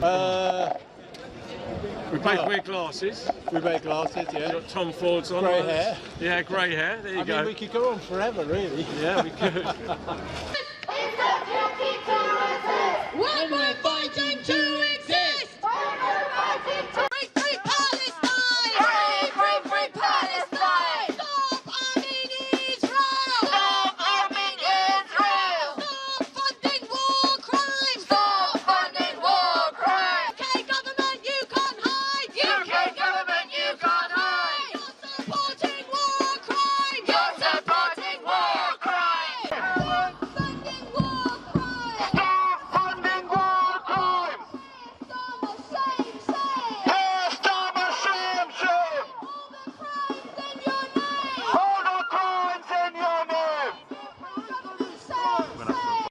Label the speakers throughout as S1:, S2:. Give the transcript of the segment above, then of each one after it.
S1: We both wear glasses.
S2: We wear glasses, yeah.
S1: You've got Tom Ford's on.
S2: Grey hair.
S1: Yeah, grey hair. There you go.
S2: I mean, we could go on forever, really.
S1: Yeah, we could.
S3: When we're fighting to exist! Free, free Palestine! Free, free Palestine! Stop arming Israel! Stop arming Israel! Stop funding war crimes! Stop funding war crimes! UK government, you can't hide! UK government, you can't hide! You're supporting war crimes! You're supporting war crimes! Stop funding war crimes! Stop funding war crimes! Stop a shame, shame! All the crimes in your name!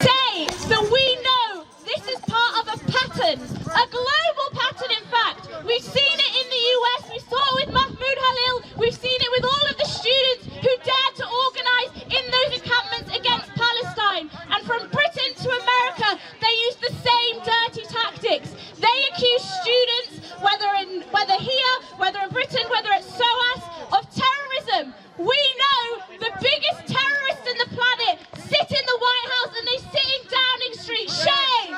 S4: Say that we know this is part of a pattern, a global pattern in fact. We've seen it in the US, we saw it with Mahmoud Halil, we've seen it with all of the students who dared to organise in those encampments against Palestine. And from Britain to America, they used the same dirty tactics. They accused students, whether here, whether in Britain, whether at SOAS, of terrorism. We know the biggest terrorists in the planet sit in the White House and they sit in Downing Street. Shame!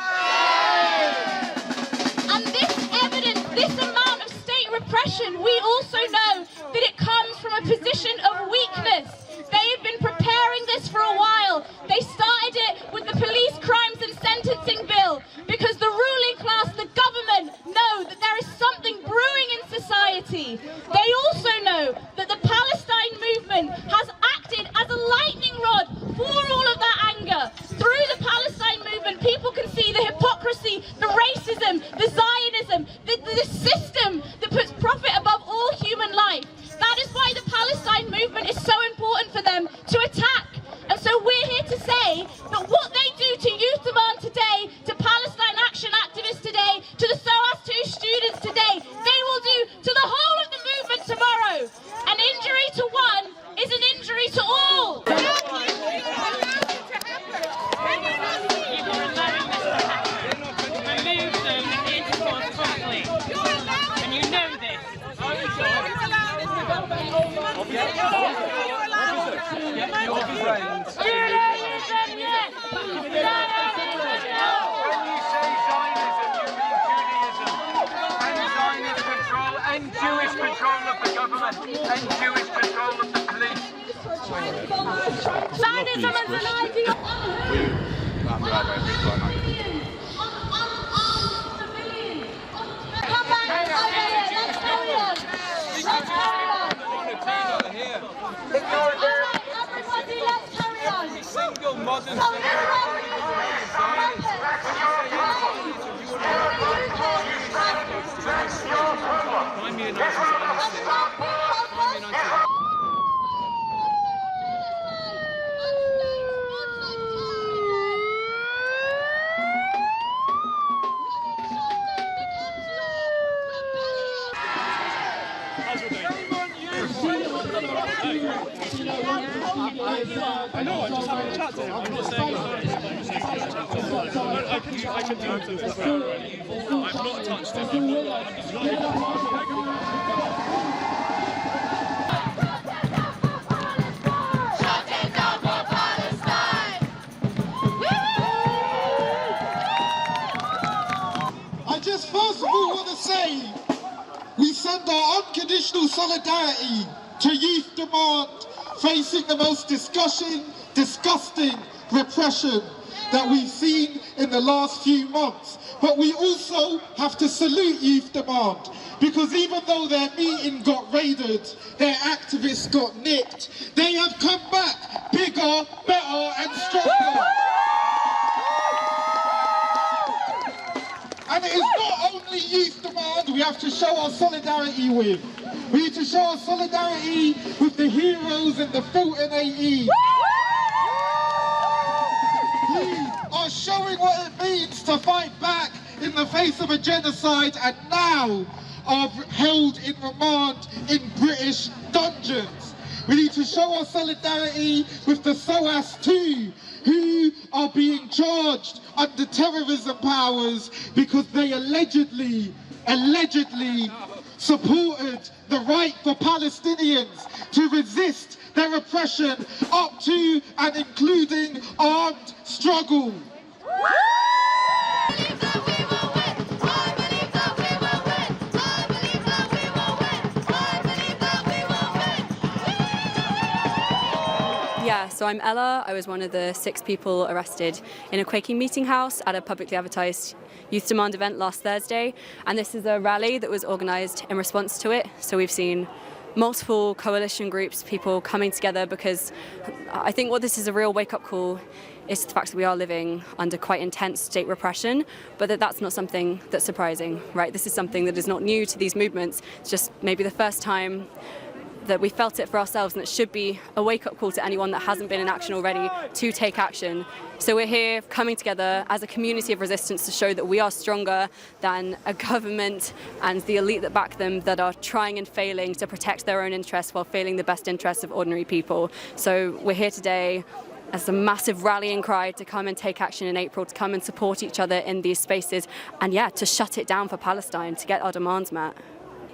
S4: And this evidence, this amount of state repression, we also know that it comes from a position of weakness. They have been preparing this for a while. They started it with the Police Crimes and Sentencing Bill because the ruling class, the government, know that there is something brewing in society. They also know that the Palestine movement has acted as a lightning rod for all of that anger. Through the Palestine movement, people can see the hypocrisy, the racism, the Zionism, the system that puts profit above all human life. That is why the Palestine movement is so important for them to attack. And so we're here to say that what they do to Youth Demand today, to Palestine Action activists today, to the SOAS 2 students today, they will do to the whole of the movement tomorrow. An injury to one is an injury to all.
S5: And Jewish control of the government, and Jewish control of the police.
S4: Zionism is an idea. Come back and let's carry on. Let's carry on. Everybody, let's carry on.
S5: Every single modern
S1: I know, I'm just having a chat to him. I'm not saying I can do it as well. I've not touched him.
S6: I just first of all want to say we send our unconditional solidarity to Youth Demand facing the most disgusting repression that we've seen in the last few months. But we also have to salute Youth Demand because even though their meeting got raided, their activists got nicked, they have come back bigger, better and stronger. And it is not only Youth Demand we have to show our solidarity with. We need to show our solidarity with the heroes in the Fulton AE. Who are showing what it means to fight back in the face of a genocide and now are held in remand in British dungeons. We need to show our solidarity with the SOAS 2, who are are being charged under terrorism powers because they allegedly supported the right for Palestinians to resist their oppression up to and including armed struggle.
S7: Yeah, so I'm Ella. I was one of the 6 people arrested in a Quaker meeting house at a publicly advertised Youth Demand event last Thursday. And this is a rally that was organised in response to it. So we've seen multiple coalition groups, people coming together, because I think what this is a real wake-up call is the fact that we are living under quite intense state repression, but that's not something that's surprising, right? This is something that is not new to these movements. It's just maybe the first time that we felt it for ourselves, and it should be a wake-up call to anyone that hasn't been in action already to take action. So we're here coming together as a community of resistance to show that we are stronger than a government and the elite that back them that are trying and failing to protect their own interests while failing the best interests of ordinary people. So we're here today as a massive rallying cry to come and take action in April, to come and support each other in these spaces, and yeah, to shut it down for Palestine, to get our demands met.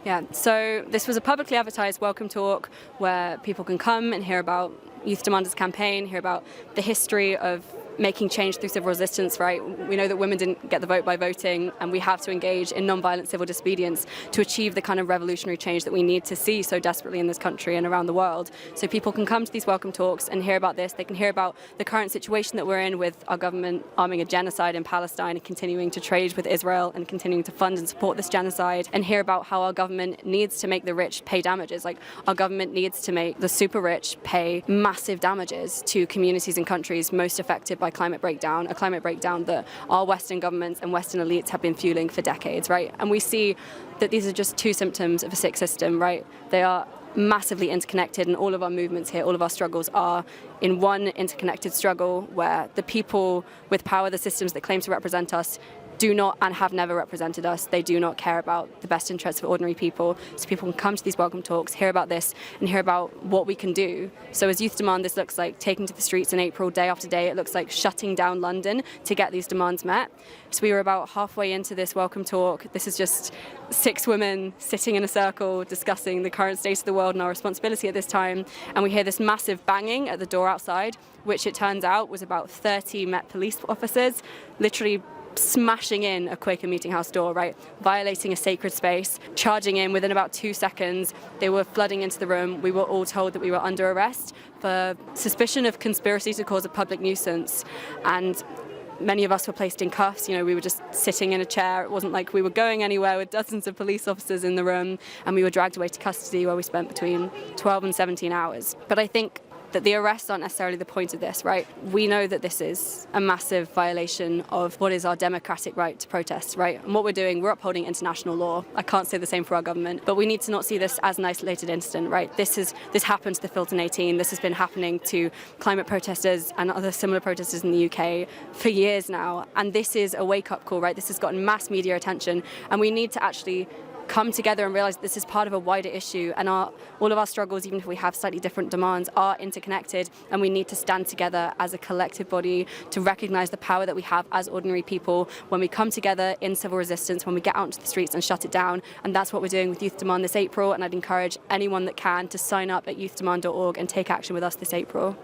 S7: Yeah, so this was a publicly advertised welcome talk where people can come and hear about Youth Demanders campaign, hear about the history of making change through civil resistance, right? We know that women didn't get the vote by voting, and we have to engage in non-violent civil disobedience to achieve the kind of revolutionary change that we need to see so desperately in this country and around the world. So people can come to these welcome talks and hear about this. They can hear about the current situation that we're in with our government arming a genocide in Palestine and continuing to trade with Israel and continuing to fund and support this genocide, and hear about how our government needs to make the rich pay damages. Like, our government needs to make the super rich pay massive damages to communities and countries most affected by climate breakdown, a climate breakdown that our Western governments and Western elites have been fueling for decades, right? And we see that these are just 2 symptoms of a sick system, right? They are massively interconnected, and all of our movements here, all of our struggles are in one interconnected struggle where the people with power, the systems that claim to represent us, do not and have never represented us. They do not care about the best interests of ordinary people. So people can come to these welcome talks, hear about this, and hear about what we can do. So as Youth Demand, this looks like taking to the streets in April, day after day. It looks like shutting down London to get these demands met. So we were about halfway into this welcome talk. This is just 6 women sitting in a circle discussing the current state of the world and our responsibility at this time. And we hear this massive banging at the door outside, which it turns out was about 30 Met police officers, literally smashing in a Quaker meeting house door, right? Violating a sacred space, charging in within about 2 seconds. They were flooding into the room. We were all told that we were under arrest for suspicion of conspiracy to cause a public nuisance. And many of us were placed in cuffs. You know, we were just sitting in a chair. It wasn't like we were going anywhere with dozens of police officers in the room, and we were dragged away to custody where we spent between 12 and 17 hours. But I think that the arrests aren't necessarily the point of this, right? We know that this is a massive violation of what is our democratic right to protest, right? And what we're doing, we're upholding international law. I can't say the same for our government, but we need to not see this as an isolated incident, right? This happened to the Filton 18. This has been happening to climate protesters and other similar protesters in the UK for years now. And this is a wake-up call, right? This has gotten mass media attention, and we need to actually come together and realize this is part of a wider issue, and all of our struggles, even if we have slightly different demands, are interconnected, and we need to stand together as a collective body to recognize the power that we have as ordinary people when we come together in civil resistance, when we get out into the streets and shut it down. And that's what we're doing with Youth Demand this April, and I'd encourage anyone that can to sign up at youthdemand.org and take action with us this April.